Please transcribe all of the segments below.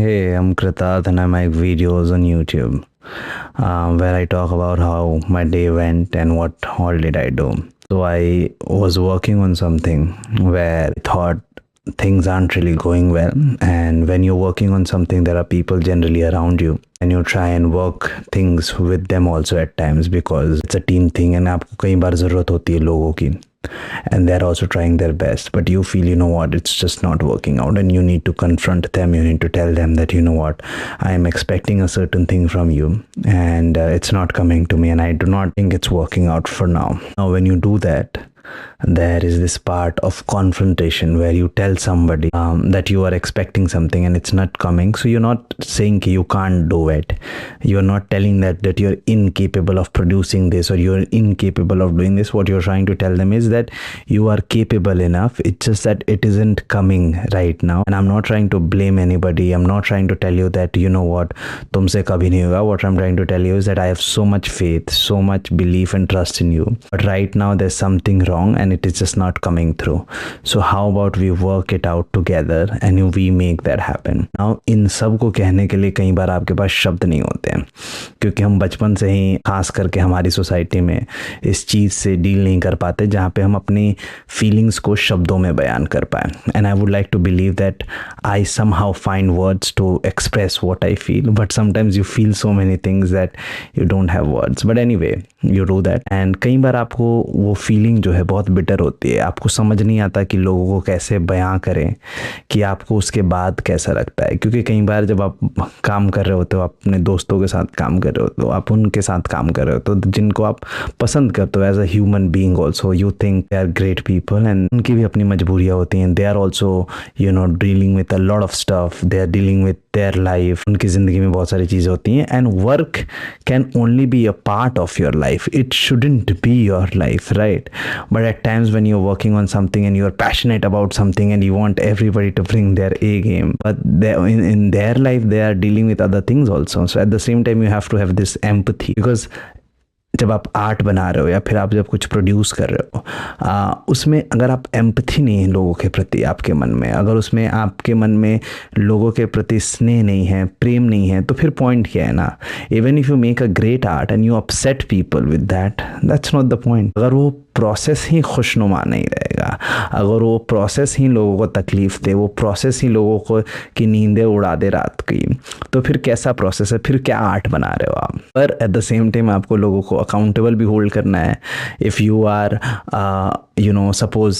Hey, I'm Kritat and I make videos on YouTube where I talk about how my day went and what all did I do. So I was working on something where I thought things aren't really going well, and when you're working on something there are people generally around you and you try and work things with them also at times because it's a team thing and आपको कई बार ज़रूरत होती है लोगों की and they're also trying their best, but you feel, you know what, it's just not working out, and you need to confront them. You need to tell them that, you know what, I am expecting a certain thing from you and it's not coming to me and I do not think it's working out for now. When you do that, there is this part of confrontation where you tell somebody that you are expecting something and it's not coming. So you're not saying you can't do it. You're not telling that you're incapable of producing this or you're incapable of doing this. What you're trying to tell them is that you are capable enough. It's just that it isn't coming right now. And I'm not trying to blame anybody. I'm not trying to tell you that, you know what, तुमसे कभी नहीं होगा. What I'm trying to tell you is that I have so much faith, so much belief and trust in you. But right now there's something wrong and it is just not coming through. So how about we work it out together and we make that happen. Now इन सब को कहने के लिए कई बार आपके पास शब्द नहीं होते हैं क्योंकि हम बचपन से ही खास करके हमारी सोसाइटी में इस चीज़ से डील नहीं कर पाते जहाँ पे हम अपनी फीलिंग्स को शब्दों में बयान कर पाए. And I would like to believe that I somehow find words to express what I feel, but sometimes you feel so many things that you don't have words, but anyway you do that. And कई बार आपको वो feeling जो है बहुत bitter होती है. आपको समझ नहीं आता कि लोगों को कैसे बयां करें कि आपको उसके बाद कैसा लगता है, क्योंकि कई बार जब आप काम कर रहे होते हो, अपने दोस्तों के साथ काम कर रहे हो, तो आप उनके साथ काम कर रहे हो तो जिनको आप पसंद करते हो as a human being also, you think they are great people and उनकी भी अपनी मजबूरियाँ होती हैं. They are also dealing with a lot of stuff, they are dealing with their life. उनकी ज़िंदगी में बहुत सारी चीज़ें होती हैं and work can only be a part of your life. It shouldn't be your life, right? But at times when you're working on something and you're passionate about something and you want everybody to bring their A game, but in their life they are dealing with other things also. So at the same time you have to have this empathy, because जब आप art बना रहे हो या फिर आप जब कुछ प्रोड्यूस कर रहे हो उसमें अगर आप एम्पथी नहीं है लोगों के प्रति आपके मन में, अगर उसमें आपके मन में लोगों के प्रति स्नेह नहीं है, प्रेम नहीं है, तो फिर पॉइंट क्या है ना. Even if you make a great art and you upset people with that, that's not the point. अगर वो प्रोसेस ही खुशनुमा नहीं रहेगा, अगर वो प्रोसेस ही लोगों को तकलीफ़ दे, वो प्रोसेस ही लोगों को की नींदें उड़ा दे रात की, तो फिर कैसा प्रोसेस है, फिर क्या आर्ट बना रहे हो आप. पर एट द सेम टाइम आपको लोगों को अकाउंटेबल भी होल्ड करना है. If you are suppose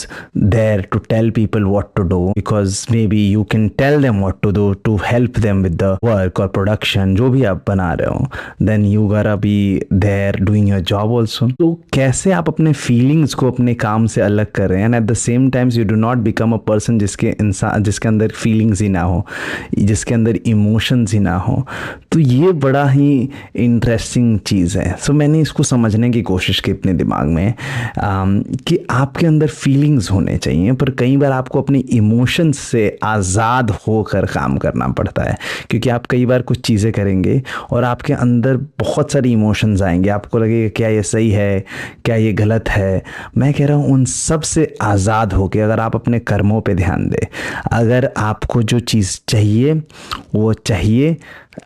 there to tell people what to do, because maybe you can tell them what to do to help them with the work or production जो भी आप बना रहे हो, then you gotta be there doing your job also. तो कैसे आप अपने फीलिंग्स को अपने काम से अलग कर रहे हैं and eight the same times you do not become a person जिसके अंदर फीलिंग्स ही ना हो, जिसके अंदर इमोशंस ही ना हो. तो ये बड़ा ही इंटरेस्टिंग चीज़ है. सो मैंने इसको समझने की कोशिश की अपने दिमाग में कि आपके अंदर फीलिंग्स होने चाहिए, पर कई बार आपको अपने इमोशंस से आज़ाद होकर काम करना पड़ता है, क्योंकि आप कई बार कुछ चीज़ें करेंगे और आपके अंदर बहुत सारी इमोशंस आएंगे. आपको लगेगा क्या ये सही है, क्या ये गलत है. मैं कह रहा हूँ उन सब से आज़ाद होकर अगर आप अपने कर्मों पे ध्यान दें, अगर आपको जो चीज़ चाहिए वो चाहिए,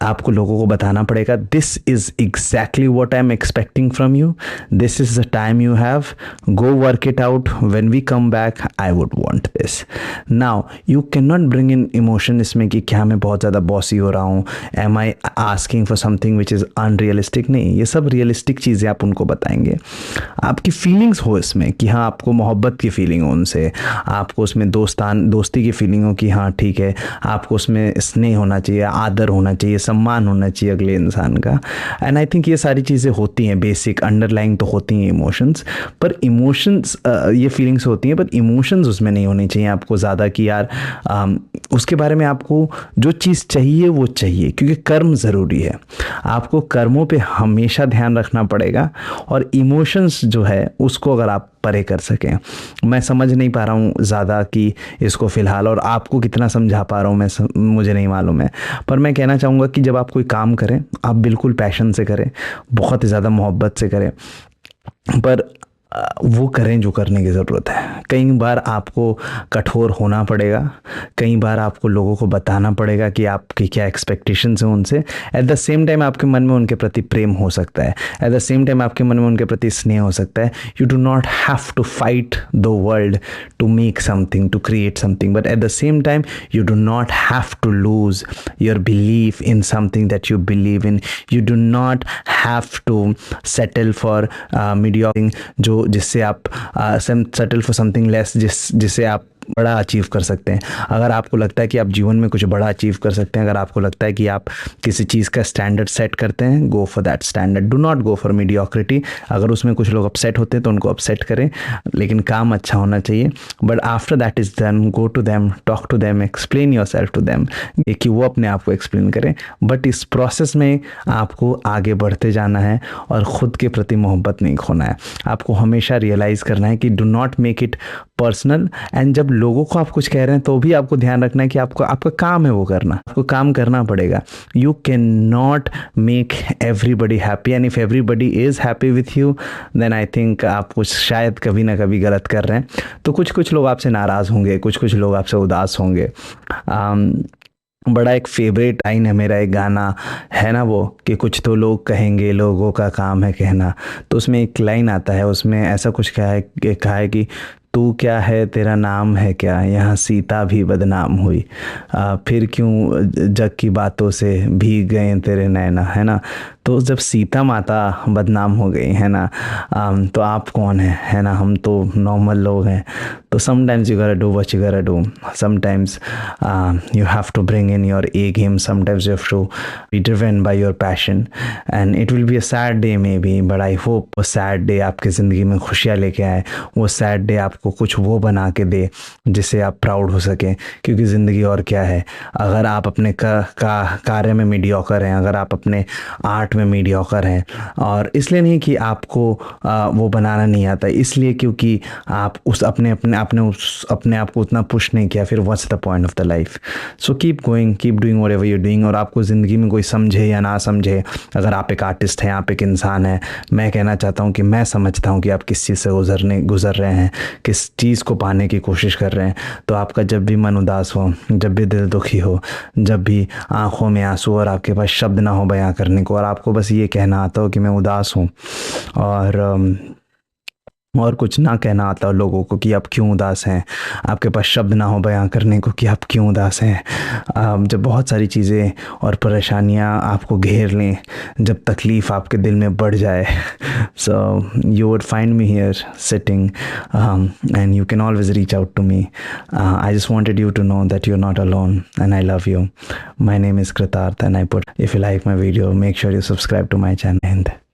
आपको लोगों को बताना पड़ेगा this is exactly what I am expecting from you, this is the time you have, go work it out, when we come back I would want this. Now you can not bring in emotion इसमें कि क्या मैं बहुत ज़्यादा bossy हो रहा हूँ, am I asking for something which is unrealistic. नहीं, ये सब रियलिस्टिक चीज़ें आप उनको बताएंगे. आपकी फीलिंग्स हो इसमें कि हाँ आपको मोहब्बत की फीलिंग हो उनसे, आपको उसमें दोस्ती की फीलिंग हो कि हाँ ठीक है, आपको उसमें स्नेह होना चाहिए, आदर होना चाहिए, सम्मान होना चाहिए अगले इंसान का. एंड आई थिंक ये सारी चीज़ें होती हैं, बेसिक अंडरलाइंग तो होती हैं इमोशंस, पर इमोशंस ये फीलिंग्स होती हैं पर इमोशंस उसमें नहीं होनी चाहिए आपको ज़्यादा कि यार उसके बारे में आपको जो चीज़ चाहिए वो चाहिए, क्योंकि कर्म ज़रूरी है. आपको कर्मों पे हमेशा ध्यान रखना पड़ेगा और इमोशंस जो है उसको अगर आप परे कर सकें. मैं समझ नहीं पा रहा हूँ ज़्यादा कि इसको फ़िलहाल, और आपको कितना समझा पा रहा हूँ मुझे नहीं मालूम है, पर मैं कहना चाहूँगा कि जब आप कोई काम करें आप बिल्कुल पैशन से करें, बहुत ही ज़्यादा मोहब्बत से करें, पर वो करें जो करने की ज़रूरत है। कई बार आपको कठोर होना पड़ेगा, कई बार आपको लोगों को बताना पड़ेगा कि आपकी क्या एक्सपेक्टेशंस हैं उनसे। एट द सेम टाइम आपके मन में उनके प्रति प्रेम हो सकता है, एट द सेम टाइम आपके मन में उनके प्रति स्नेह हो सकता है। You do not have to fight the world to make something, to create something, but at the same time you do not have to lose your belief in something that you believe in. You do not have to settle for mediocrity, जो जिससे आप settle for something less, जिससे आप बड़ा achieve कर सकते हैं। अगर आपको लगता है कि आप जीवन में कुछ बड़ा अचीव कर सकते हैं, अगर आपको लगता है कि आप किसी चीज़ का स्टैंडर्ड सेट करते हैं, go for that standard, do not go for mediocrity. अगर उसमें कुछ लोग अपसेट होते हैं तो उनको अपसेट करें, लेकिन काम अच्छा होना चाहिए। But after that is done, go to them, talk to them, explain yourself to them, कि वो अपने आप को एक्सप्लेन करें। बट इस प्रोसेस में आपको आगे बढ़ते जाना है और ख़ुद के प्रति मोहब्बत नहीं खोना है। आपको हमेशा रियलाइज़ करना है कि do not make it personal. And जब लोगों को आप कुछ कह रहे हैं तो भी आपको ध्यान रखना है कि आपका काम है वो करना, आपको काम करना पड़ेगा। You can not make everybody happy, and if everybody is happy with you, then I think आप कुछ शायद कभी ना कभी गलत कर रहे हैं। तो कुछ लोग आपसे नाराज़ होंगे, कुछ लोग आपसे उदास होंगे। बड़ा एक फेवरेट लाइन है मेरा, एक गाना है ना वो, कि कुछ तो लोग कहेंगे, लोगों का काम है कहना। तो उसमें एक लाइन आता है, उसमें ऐसा कुछ कहा है कि तू क्या है, तेरा नाम है क्या, यहाँ सीता भी बदनाम हुई, फिर क्यों जग की बातों से भीग गए तेरे नैना, है ना। तो जब सीता माता बदनाम हो गई, है ना, तो आप कौन है ना, हम तो नॉर्मल लोग हैं। तो sometimes you gotta do what you gotta do, sometimes you have to bring in your A game, sometimes you have to be driven by your passion, and it will be a sad day maybe, but I hope वो sad day आपकी ज़िंदगी में खुशियाँ लेके आए, वो sad day आपको कुछ वो बना के दे जिससे आप प्राउड हो सकें। क्योंकि ज़िंदगी और क्या है, अगर आप अपने कार्य में मीडियोकर हैं, अगर आप अपने आर्ट में मीडियोकर हैं, और इसलिए नहीं कि आपको वो बनाना नहीं आता, इसलिए क्योंकि आप उस अपने आप को उतना पुश नहीं किया, फिर what's the point of the life. So keep going, keep doing whatever you doing. और आपको ज़िंदगी में कोई समझे या ना समझे, अगर आप एक आर्टिस्ट हैं, आप एक इंसान हैं, मैं कहना चाहता हूँ कि मैं समझता हूँ कि आप किस चीज़ से गुजर रहे हैं, किस चीज़ को पाने की कोशिश कर रहे हैं। तो आपका जब भी मन उदास हो, जब भी दिल दुखी हो, जब भी आंखों में आंसू और आपके पास शब्द ना हो बयां करने को, और आपको बस ये कहना आता हो कि मैं उदास हूँ, और कुछ ना कहना आता हो लोगों को कि आप क्यों उदास हैं, आपके पास शब्द ना हो बयां करने को कि आप क्यों उदास हैं, जब बहुत सारी चीज़ें और परेशानियां आपको घेर लें, जब तकलीफ़ आपके दिल में बढ़ जाए, so you would find me here sitting, and you can always reach out to me. I just wanted you to know that you're not alone and I love you. My name is Kritarth and if you like my video, make sure you subscribe to my channel.